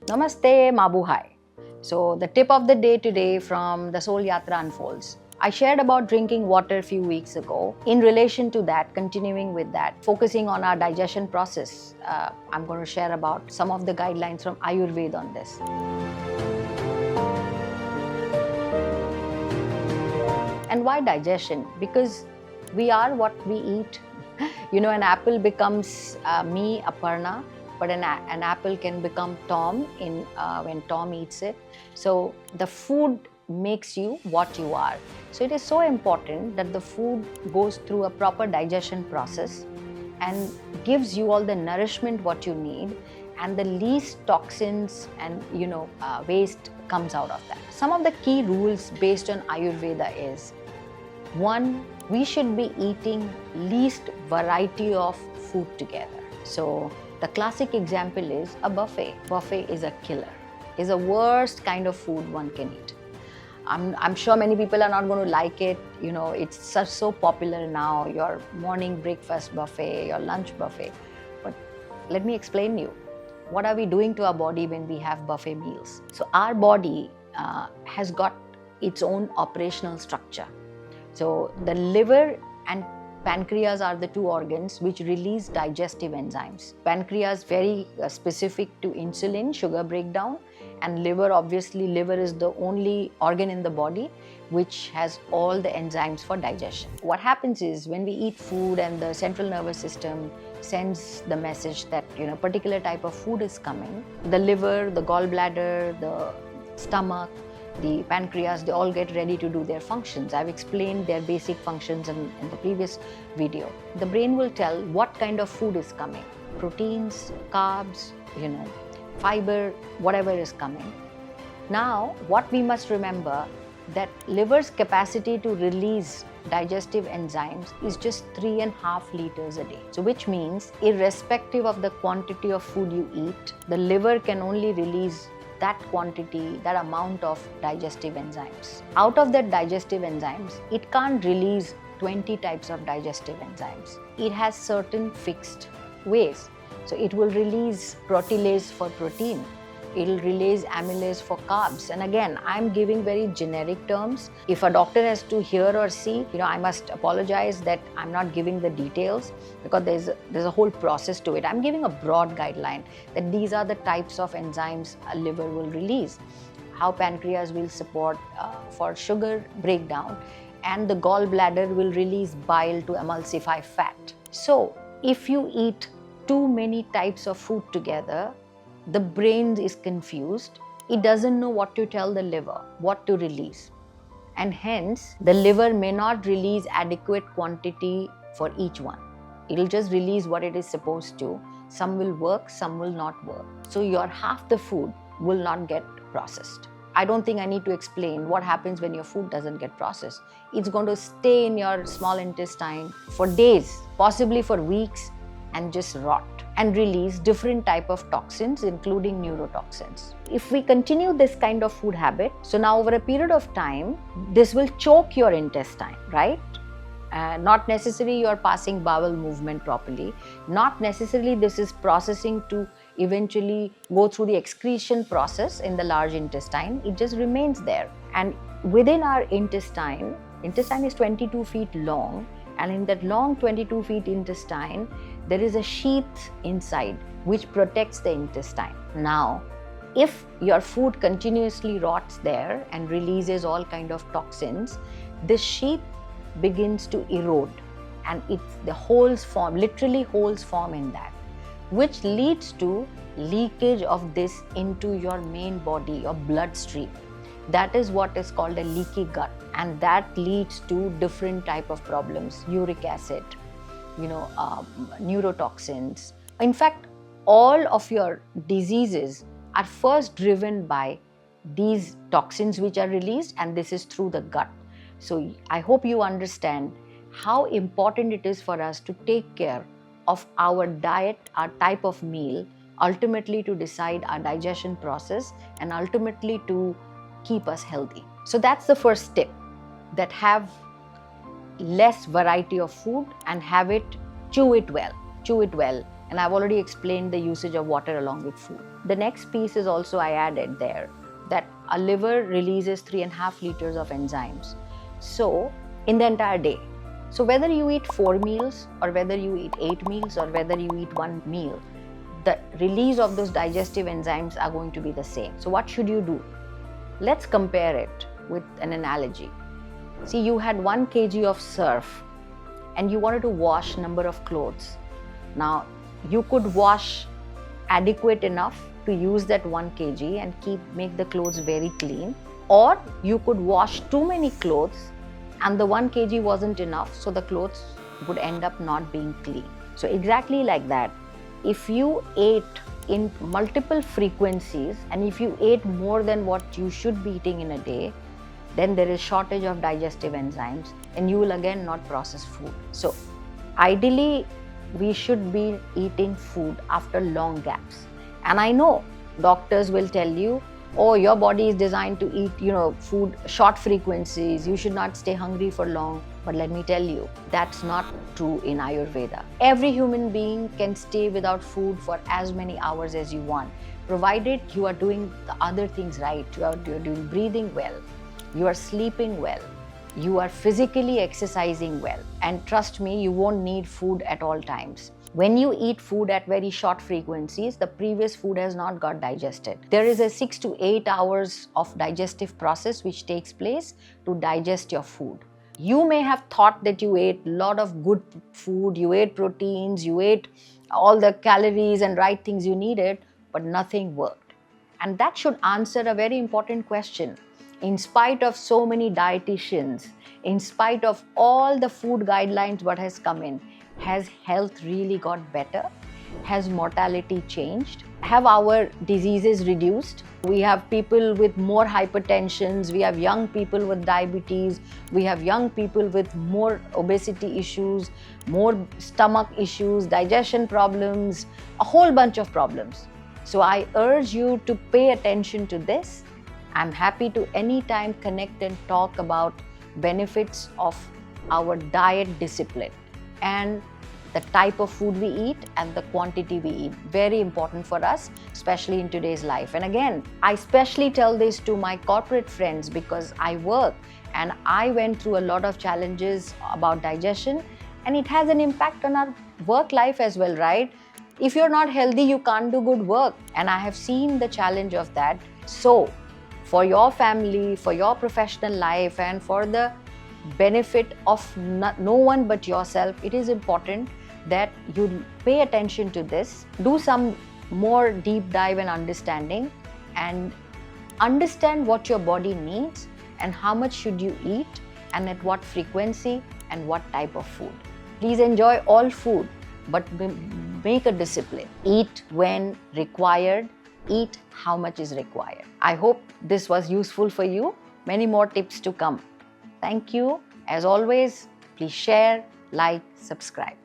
Namaste, Mabuhai. So the tip of the day today from the Soul Yatra Unfolds. I shared about drinking water a few weeks ago. In relation to that, continuing with that, focusing on our digestion process, I'm going to share about some of the guidelines from Ayurveda on this. And why digestion? Because we are what we eat. An apple becomes me, Aparna, but an apple can become Tom when Tom eats it. So the food makes you what you are. So it is so important that the food goes through a proper digestion process and gives you all the nourishment what you need, and the least toxins and waste comes out of that. Some of the key rules based on Ayurveda is: one, we should be eating least variety of food together. So the classic example is a buffet. Buffet is a killer. Is the worst kind of food one can eat. I'm sure many people are not going to like it. It's so popular now, your morning breakfast buffet, your lunch buffet. But let me explain you. What are we doing to our body when we have buffet meals? So our body has got its own operational structure. So the liver and pancreas are the two organs which release digestive enzymes. Pancreas very specific to insulin, sugar breakdown, and liver is the only organ in the body which has all the enzymes for digestion. What happens is when we eat food and the central nervous system sends the message that particular type of food is coming, the liver, the gallbladder, the stomach, the pancreas, they all get ready to do their functions. I've explained their basic functions in the previous video. The brain will tell what kind of food is coming. Proteins, carbs, fiber, whatever is coming. Now, what we must remember, that liver's capacity to release digestive enzymes is just 3.5 liters a day. So which means irrespective of the quantity of food you eat, the liver can only release that quantity, that amount of digestive enzymes. Out of that digestive enzymes, it can't release 20 types of digestive enzymes. It has certain fixed ways. So it will release proteinase for protein. It will release amylase for carbs. And again, I'm giving very generic terms. If a doctor has to hear or see, I must apologize that I'm not giving the details, because there's a whole process to it. I'm giving a broad guideline that these are the types of enzymes a liver will release, how pancreas will support for sugar breakdown, and the gallbladder will release bile to emulsify fat. So if you eat too many types of food together, the brain is confused. It doesn't know what to tell the liver, what to release. And hence, the liver may not release adequate quantity for each one. It'll just release what it is supposed to. Some will work, some will not work. So your half the food will not get processed. I don't think I need to explain what happens when your food doesn't get processed. It's going to stay in your small intestine for days, possibly for weeks, and just rot and release different type of toxins, including neurotoxins. If we continue this kind of food habit, so now over a period of time, this will choke your intestine, right? Not necessarily you're passing bowel movement properly. Not necessarily this is processing to eventually go through the excretion process in the large intestine. It just remains there. And within our intestine is 22 feet long. And in that long 22 feet intestine, there is a sheath inside which protects the intestine. Now, if your food continuously rots there and releases all kind of toxins, this sheath begins to erode, and the holes form, literally holes form in that, which leads to leakage of this into your main body, your bloodstream. That is what is called a leaky gut, and that leads to different type of problems, uric acid, neurotoxins. In fact, all of your diseases are first driven by these toxins which are released, and this is through the gut. So I hope you understand how important it is for us to take care of our diet, our type of meal, ultimately to decide our digestion process and ultimately to keep us healthy. So that's the first tip, that have less variety of food and chew it well. And I've already explained the usage of water along with food. The next piece is also I added there that a liver releases 3.5 liters of enzymes. So in the entire day. So whether you eat 4 meals or whether you eat 8 meals or whether you eat 1 meal, the release of those digestive enzymes are going to be the same. So what should you do? Let's compare it with an analogy. See, you had 1 kg of surf and you wanted to wash number of clothes. Now, you could wash adequate enough to use that 1 kg and make the clothes very clean, or you could wash too many clothes and the 1 kg wasn't enough, so the clothes would end up not being clean. So exactly like that, if you ate in multiple frequencies and if you ate more than what you should be eating in a day, then there is shortage of digestive enzymes and you will again not process food. So ideally, we should be eating food after long gaps. And I know doctors will tell you, oh, your body is designed to eat, food short frequencies. You should not stay hungry for long. But let me tell you, that's not true in Ayurveda. Every human being can stay without food for as many hours as you want, provided you are doing the other things right. You're doing breathing well, you are sleeping well, you are physically exercising well. And trust me, you won't need food at all times. When you eat food at very short frequencies, the previous food has not got digested. There is a 6 to 8 hours of digestive process which takes place to digest your food. You may have thought that you ate a lot of good food, you ate proteins, you ate all the calories and right things you needed, but nothing worked. And that should answer a very important question. In spite of so many dietitians, in spite of all the food guidelines what has come in, has health really got better? Has mortality changed? Have our diseases reduced? We have people with more hypertensions, we have young people with diabetes, we have young people with more obesity issues, more stomach issues, digestion problems, a whole bunch of problems. So I urge you to pay attention to this. I'm happy to anytime connect and talk about benefits of our diet discipline and the type of food we eat and the quantity we eat. Very important for us, especially in today's life. And again, I especially tell this to my corporate friends because I work and I went through a lot of challenges about digestion, and it has an impact on our work life as well, right? If you're not healthy, you can't do good work. And I have seen the challenge of that. So for your family, for your professional life, and for the benefit of no one but yourself, it is important that you pay attention to this, do some more deep dive and understanding, and understand what your body needs and how much should you eat and at what frequency and what type of food. Please enjoy all food, but make a discipline. Eat when required, eat how much is required. I hope this was useful for you. Many more tips to come. Thank you. As always, please share, like, subscribe.